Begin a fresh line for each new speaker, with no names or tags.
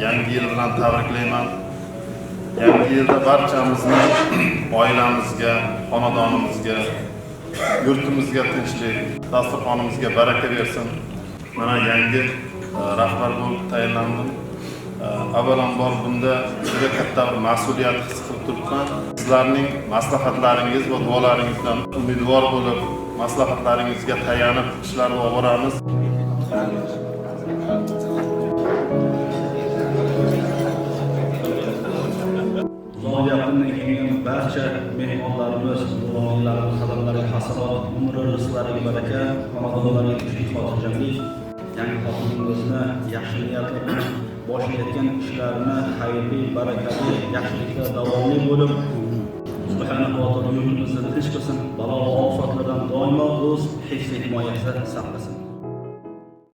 yangi yil bilan tabriklayman. Yangi yilda barchamizni oilamizga, xonadonimizga, yurtimizga tinchlik, dasturxonimizga baraka bersin. Mana yangi rahbar bo'lib tayinlandim. Avvalambor bunda juda katta bir mas'uliyat his qilib turibman. Sizlarning maslahatlaringiz va duolaringizdan umidvor bo'lib, maslahatlaringizga tayanib ishlarni olib boramiz.
Uzoq yaqindan kelgan barcha mehmonlarimiz, duolarimiz, xabarlariga hasanot, umr rizqlariga baraka, xonadonlariga tinchlik, xotirjamlik, yangi xotinimizni yaxshi niyatlar bilan boshlayotgan ishlarini xayrli, barakali, yaxshilikda davomli bo'lib, Subhanahu va taolo yurtimizni tinch qilsin, balo va ofatlardan doimo o'z hifz-himoyasida saqlasin.